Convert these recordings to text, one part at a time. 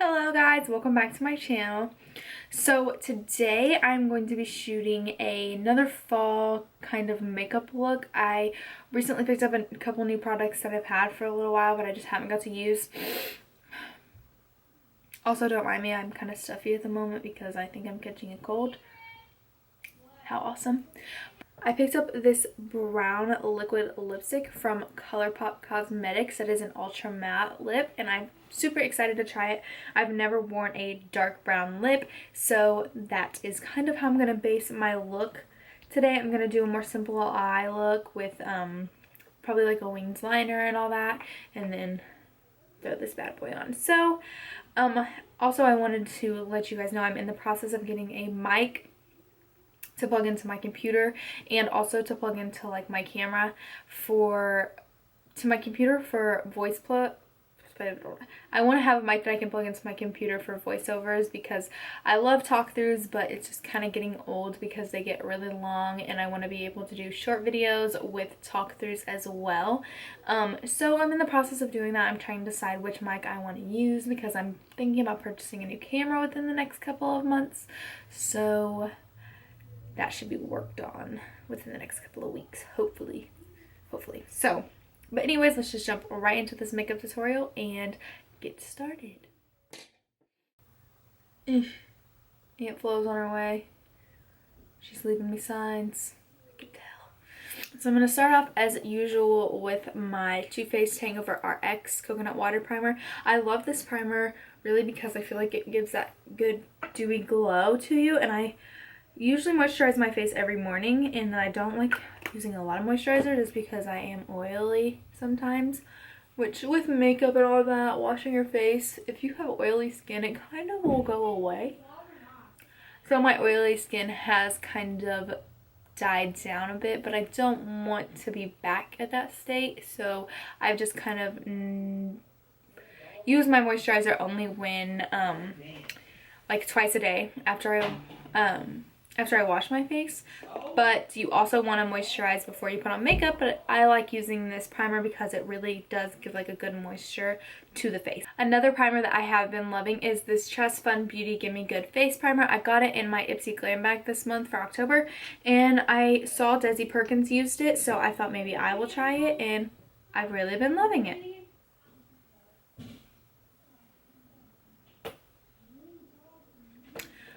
Hello guys, welcome back to my channel. So today I'm going to be shooting another fall kind of makeup look. I recently picked up a couple new products that I've had for a little while but I just haven't got to use. Also, don't mind me, I'm kind of stuffy at the moment because I think I'm catching a cold. How awesome. I picked up this brown liquid lipstick from ColourPop Cosmetics that is an ultra matte lip, and I'm super excited to try it. I've never worn a dark brown lip, so that is kind of how I'm going to base my look today. I'm going to do a more simple eye look with probably like a winged liner and all that, and then throw this bad boy on. So also I wanted to let you guys know I'm in the process of getting a mic to plug into my computer and also to plug into like my camera to my computer for voice plug. I want to have a mic that I can plug into my computer for voiceovers because I love talk throughs, but it's just kind of getting old because they get really long and I want to be able to do short videos with talk throughs as well. So I'm in the process of doing that. I'm trying to decide which mic I want to use because I'm thinking about purchasing a new camera within the next couple of months. So that should be worked on within the next couple of weeks, hopefully. So, but anyways, let's just jump right into this makeup tutorial and get started. Aunt Flo's on her way. She's leaving me signs. I can tell. So I'm going to start off as usual with my Too Faced Hangover RX Coconut Water Primer. I love this primer really because I feel like it gives that good dewy glow to you, and I usually moisturize my face every morning, and then I don't like using a lot of moisturizer just because I am oily sometimes, which with makeup and all that, washing your face, if you have oily skin, it kind of will go away. So my oily skin has kind of died down a bit, but I don't want to be back at that state, so I've just kind of use my moisturizer only when like twice a day after I wash my face. But you also want to moisturize before you put on makeup, but I like using this primer because it really does give like a good moisture to the face. Another primer that I have been loving is this Trust Fund Beauty Gimme Good Face Primer. I got it in my Ipsy Glam bag this month for October, and I saw Desi Perkins used it, so I thought maybe I will try it, and I've really been loving it.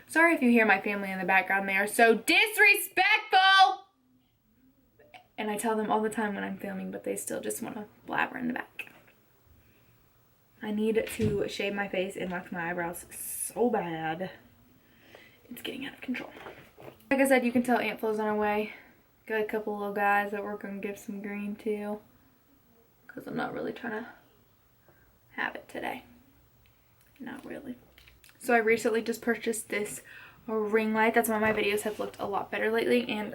Sorry if you hear my family in the background. They are so disrespectful! And I tell them all the time when I'm filming, but they still just want to blabber in the back. I need to shave my face and wax my eyebrows so bad. It's getting out of control. Like I said, you can tell Aunt Flo's on her way. Got a couple little guys that we're going to give some green to, because I'm not really trying to have it today. Not really. So I recently just purchased this ring light. That's why my videos have looked a lot better lately. And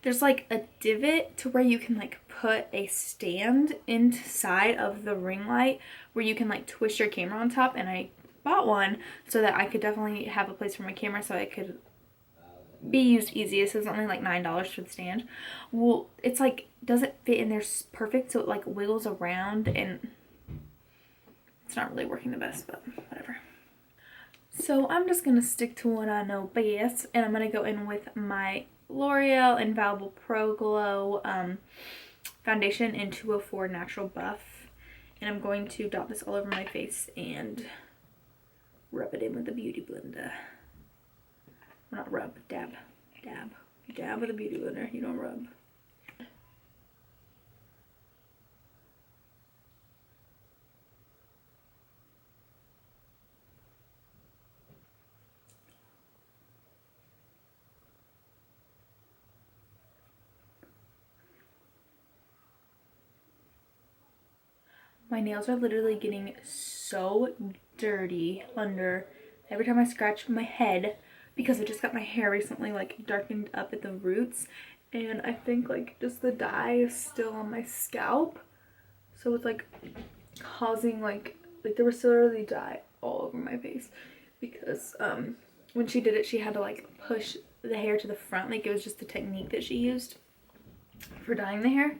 there's like a divot to where you can like put a stand inside of the ring light where you can like twist your camera on top. And I bought one so that I could definitely have a place for my camera so it could be used easy. This is only like $9 for the stand. Well, it's like doesn't fit in there perfect, so it like wiggles around and it's not really working the best, but whatever. So I'm just going to stick to what I know best, and I'm going to go in with my L'Oreal Infallible Pro Glow foundation in 204 Natural Buff, and I'm going to dot this all over my face and rub it in with a beauty blender. Well, not rub, dab. Dab. You dab with a beauty blender, you don't rub. My nails are literally getting so dirty under every time I scratch my head because I just got my hair recently like darkened up at the roots, and I think like just the dye is still on my scalp, so it's like causing like there was literally dye all over my face because when she did it she had to like push the hair to the front, like it was just the technique that she used for dyeing the hair.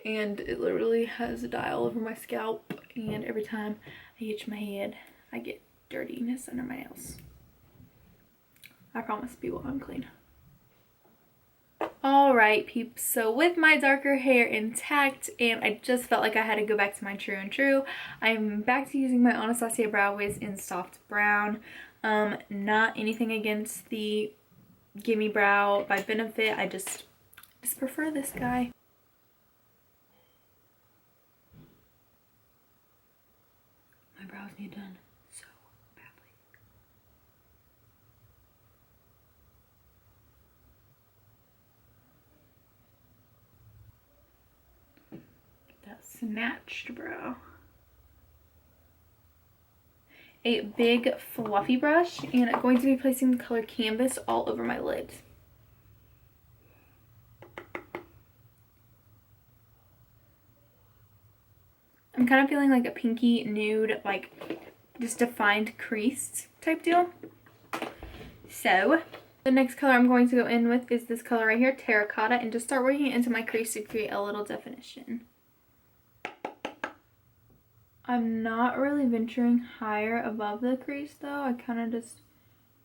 And it literally has dye all over my scalp, and every time I itch my head. I get dirtiness under my nails. I promise people I'm clean. Alright peeps, so with my darker hair intact, and I just felt like I had to go back to my true and true, I'm back to using my Anastasia Brow Wiz in Soft Brown. Not anything against the Gimme Brow by Benefit, I just prefer this guy. My brows need done so badly. Get that snatched brow. A big fluffy brush, and I'm going to be placing the color Canvas all over my lid. I'm kind of feeling like a pinky nude, like just defined crease type deal. So the next color I'm going to go in with is this color right here, Terracotta, and just start working it into my crease to create a little definition. I'm not really venturing higher above the crease though. I kind of just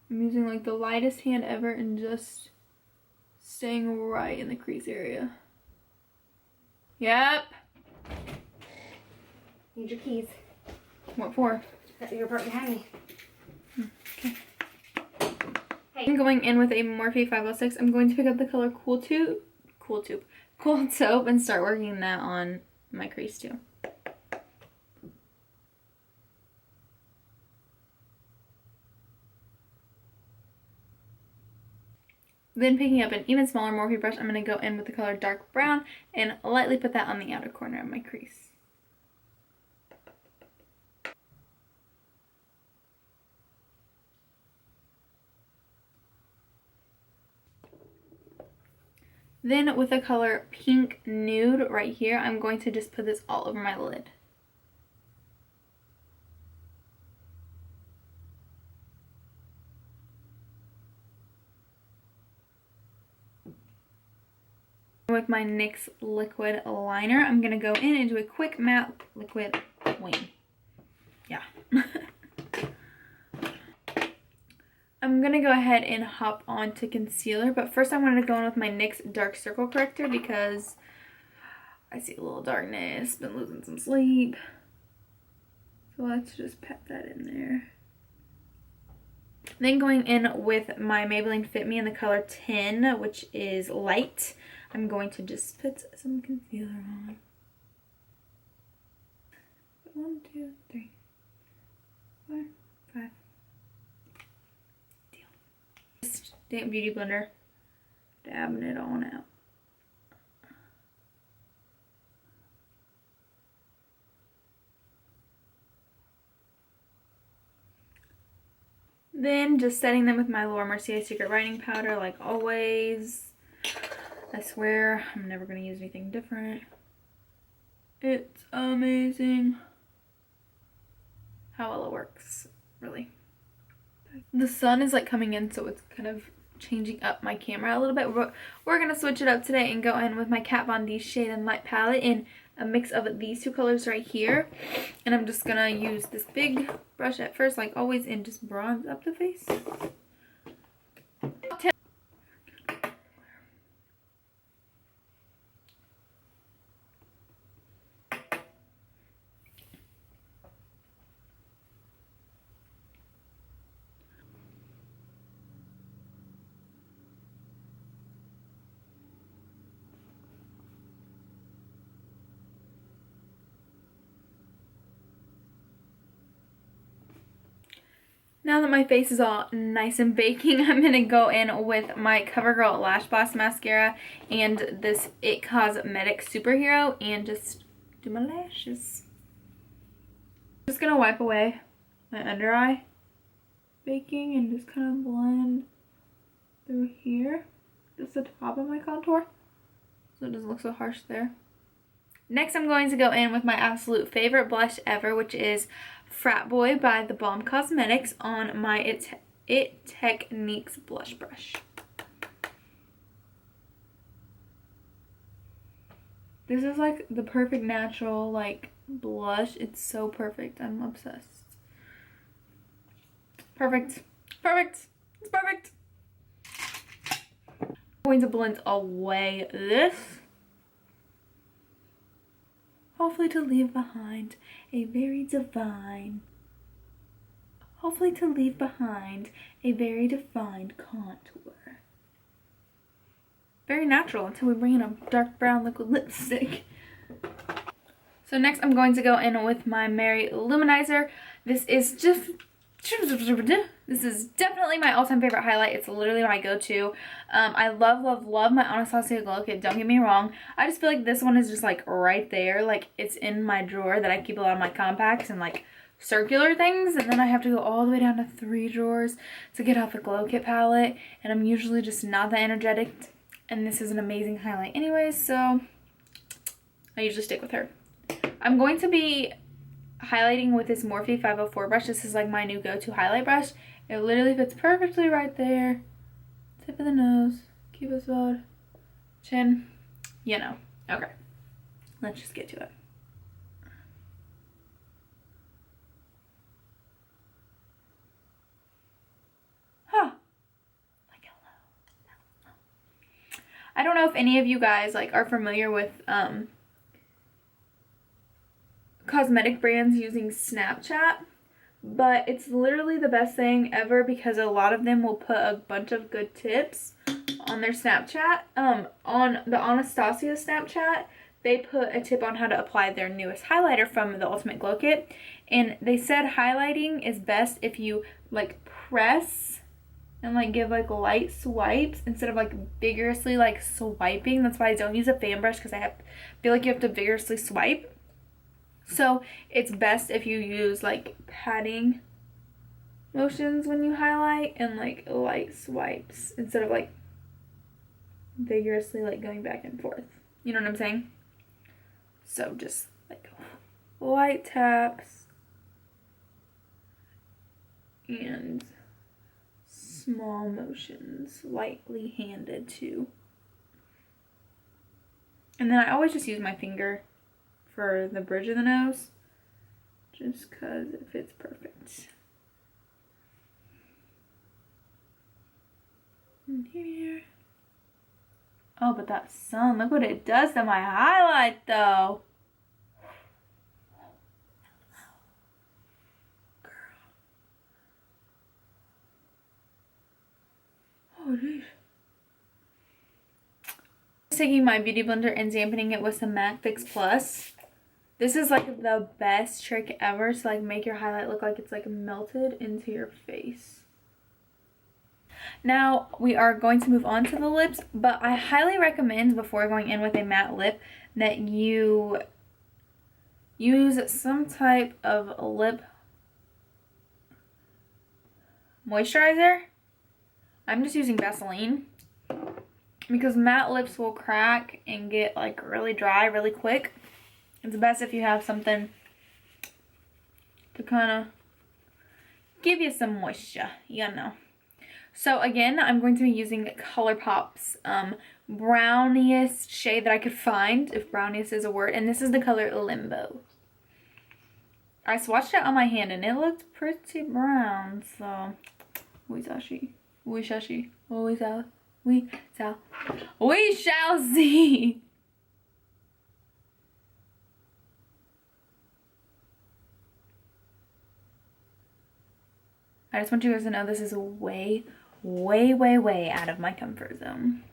am using like the lightest hand ever and just staying right in the crease area. Yep. Need your keys. What for? Your part behind me. Okay. Hey. I'm going in with a Morphe 506. I'm going to pick up the color Cool Taupe and start working that on my crease too. Then picking up an even smaller Morphe brush, I'm going to go in with the color Dark Brown and lightly put that on the outer corner of my crease. Then with the color Pink Nude right here, I'm going to just put this all over my lid. With my NYX liquid liner, I'm going to go in and do a quick matte liquid wing. Yeah. I'm going to go ahead and hop on to concealer, but first I wanted to go in with my NYX Dark Circle Corrector because I see a little darkness, been losing some sleep. So let's just pat that in there. Then going in with my Maybelline Fit Me in the color 10, which is light. I'm going to just put some concealer on. 1, 2, 3, 4, 5. Deal. Just damp beauty blender, dabbing it on out. Then just setting them with my Mercier Secret Writing Powder like always. I swear I'm never going to use anything different. It's amazing how well it works, really. The sun is like coming in, so it's kind of changing up my camera a little bit. We're going to switch it up today and go in with my Kat Von D Shade and Light palette in a mix of these two colors right here. And I'm just going to use this big brush at first, like always, and just bronze up the face. Now that my face is all nice and baking, I'm going to go in with my CoverGirl Lash Blast Mascara and this It Cosmetics Superhero and just do my lashes. Just going to wipe away my under eye baking and just kind of blend through here, just the top of my contour, so it doesn't look so harsh there. Next, I'm going to go in with my absolute favorite blush ever, which is Frat Boy by the Balm Cosmetics on my It Techniques blush brush. This is like the perfect natural like blush. It's so perfect. I'm obsessed. Perfect. Perfect. It's perfect. I'm going to blend away this. Hopefully to leave behind a very divine. Hopefully to leave behind a very defined contour. Very natural until we bring in a dark brown liquid lipstick. So next I'm going to go in with my Merry Luminizer. This is definitely my all-time favorite highlight. It's literally my go-to. I love, love, love my Anastasia Glow Kit. Don't get me wrong. I just feel like this one is just like right there. Like it's in my drawer that I keep a lot of my compacts and like circular things. And then I have to go all the way down to 3 drawers to get out the Glow Kit palette. And I'm usually just not that energetic. And this is an amazing highlight anyways. So I usually stick with her. I'm going to be highlighting with this Morphe 504 brush. This is like my new go-to highlight brush. It literally fits perfectly right there. Tip of the nose, cupid's bow, chin, you know. Okay, let's just get to it. Huh. Like hello. I don't know if any of you guys like are familiar with cosmetic brands using Snapchat, but it's literally the best thing ever because a lot of them will put a bunch of good tips on their Snapchat. On the Anastasia Snapchat, they put a tip on how to apply their newest highlighter from the Ultimate Glow Kit, and they said highlighting is best if you like press and like give like light swipes instead of like vigorously like swiping. That's why I don't use a fan brush, because I feel like you have to vigorously swipe. So it's best if you use like patting motions when you highlight and like light swipes instead of like vigorously like going back and forth. You know what I'm saying? So just like light taps and small motions, lightly handed too. And then I always just use my finger for the bridge of the nose, just because it fits perfect. And here. Oh, but that sun, look what it does to my highlight though. Girl. Oh, geez. Taking my beauty blender and dampening it with some MAC Fix Plus. This is like the best trick ever to like make your highlight look like it's like melted into your face. Now we are going to move on to the lips, but I highly recommend before going in with a matte lip that you use some type of lip moisturizer. I'm just using Vaseline because matte lips will crack and get like really dry really quick. It's best if you have something to kind of give you some moisture, you know. So again, I'm going to be using ColourPop's browniest shade that I could find, if browniest is a word, and this is the color Limbo. I swatched it on my hand and it looked pretty brown, so we shall see. We shall see. I just want you guys to know this is way, way, way, way out of my comfort zone.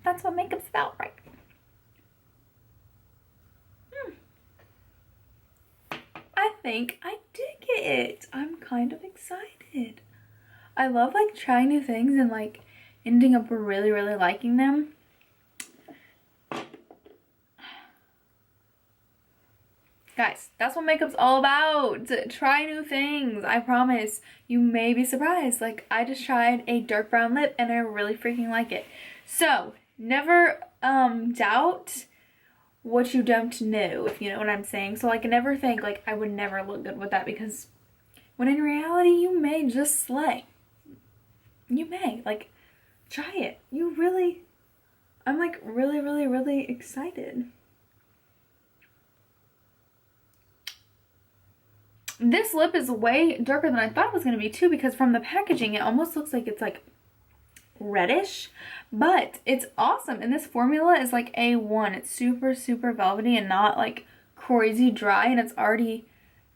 That's what makeup's about, right? I think I dig it. I'm kind of excited. I love like trying new things and like ending up really, really liking them. Guys, that's what makeup's all about. Try new things. I promise. You may be surprised. Like, I just tried a dark brown lip and I really freaking like it. So, never doubt what you don't know, if you know what I'm saying. So, like, never think, like, I would never look good with that, because when in reality, you may just slay. You may. Like, try it. You really... I'm, like, really, really, really excited. This lip is way darker than I thought it was going to be too, because from the packaging it almost looks like it's like reddish, but it's awesome. And this formula is like A1. It's super, super velvety and not like crazy dry, and it's already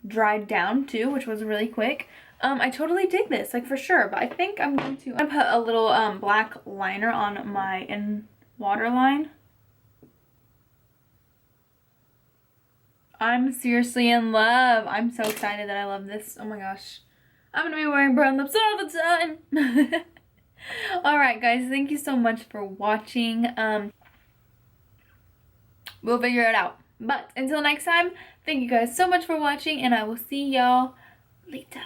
dried down too, which was really quick. I totally dig this, like for sure, but I think I'm going to put a little black liner on my waterline. I'm seriously in love. I'm so excited that I love this. Oh my gosh. I'm gonna be wearing brown lips all the time. Alright guys, thank you so much for watching. We'll figure it out. But until next time, thank you guys so much for watching, and I will see y'all later.